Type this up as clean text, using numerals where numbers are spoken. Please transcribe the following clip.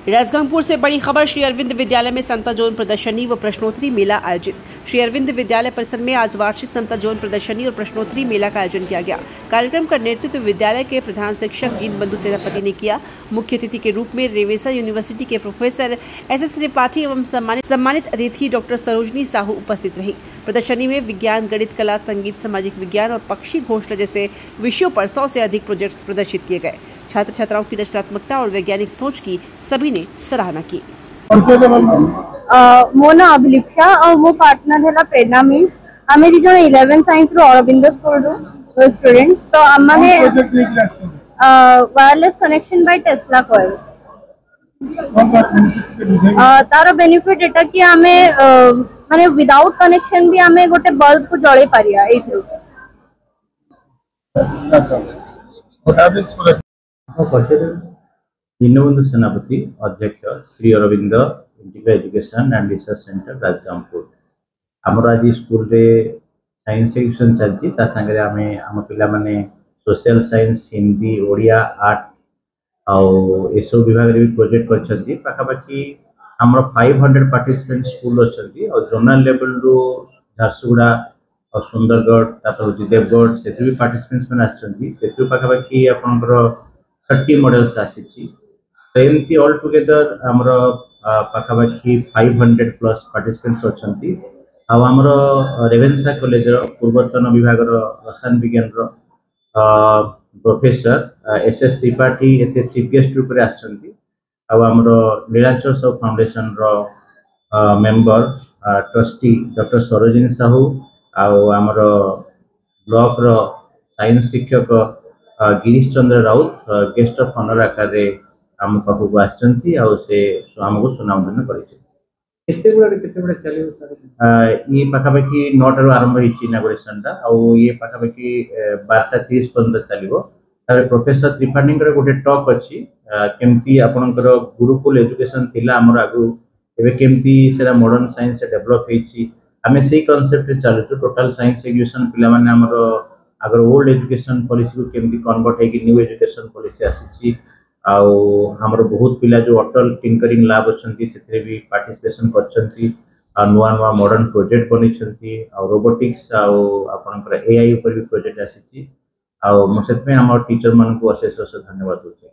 राजगंगपुर से बड़ी खबर। श्री अरविंद विद्यालय में संता जोन प्रदर्शनी व प्रश्नोत्तरी मेला आयोजित। श्री अरविंद विद्यालय परिसर में आज वार्षिक संता जोन प्रदर्शनी और प्रश्नोत्तरी मेला का आयोजन किया गया। कार्यक्रम का नेतृत्व विद्यालय के प्रधान शिक्षक दीनबंधु सेनापति ने किया। मुख्य अतिथि के रूप में रेवेसा यूनिवर्सिटी के प्रोफेसर एस त्रिपाठी एवं सम्मानित अतिथि डॉक्टर सरोजनी साहू उपस्थित रही। प्रदर्शनी में विज्ञान, गणित, कला, संगीत, सामाजिक विज्ञान और पक्षी घोषणा जैसे विषयों पर 100 से अधिक प्रोजेक्ट्स प्रदर्शित किए गए। छात्र छात्राओं की रचनात्मकता और वैज्ञानिक सोच की सभी ने सराहना की। मोना अभिलिप्सा और मो पार्टनर है प्रेरणा मीन्स आम दी जन 11 साइंस रो अरविंद स्कूल रो स्टूडेंट तो आम माने wireless connection by Tesla coil तार बेनिफिट एटा कि आमे माने विदाउट कनेक्शन भी आमे गोटे बल्ब को जळे पारिया ए थ्रू दीनबंधु सेनापति अध्यक्ष Shri Arvind integrated education and research centre Rajgangpur आमर आज स्कूल रे साइंस सेक्शन चलती संगे आम पिला माने social science, Hindi, Odia, art आउ ए सब विभाग रे भी प्रोजेक्ट करछंती। पाखापाखी हमर 500 पार्टिसिपेंट स्कूल अच्छी और जोनल लेवल रो झारसुगुड़ा और सुंदरगढ़ तापर देवगढ़ से भी पार्टिसिपेंट्स मैंने आसछंती। पाखापाखी आपनकर 30 मॉडल्स आसी तो एमती ऑल टुगेदर आमर पाखापाखी 500 प्लस पार्टिसिपेंट्स अच्छी। आमर रेवेन्सा कॉलेज पूर्वतन विभाग रसायन विज्ञान professor S Tripathi a chief guest रूप में आसछंती। आमर नीलाचल सब foundation member trustee doctor Sarojini Sahu आमर ब्लॉक साइंस शिक्षक Girish Chandra Raut guest of honour आकार आम पाखक आमको सुनामधन्य कर ये पाखापाखी 9 टा आरंभ होती इनागुरेशन ये पाखापाखी 12:30 पर्यंत चलो। प्रोफेसर त्रिपाठी गोटे टॉक अच्छी केमती आपणकर गुरुकुल एजुकेशन थिला आमर आगु एबे केमती सेरा मॉडर्न साइंस डेवलप होती आम से कनसेप्ट चलुँ। टोटाल साइंस एजुकेशन पिला माने आमर अगर ओल्ड एजुकेशन पॉलिसी को केमती कन्वर्ट होगी न्यू एजुकेशन पॉलिसी आसी आमर बहुत पिला जो अटल टिंकरिंग लैब अच्छी से भी पार्टिसिपेशन करछंती नुआ नुआ मॉडर्न प्रोजेक्ट बनी रोबोटिक्स आपणकर एआई ऊपर भी प्रोजेक्ट आसी आम टीचर मान को अशेष धन्यवाद दूसरे।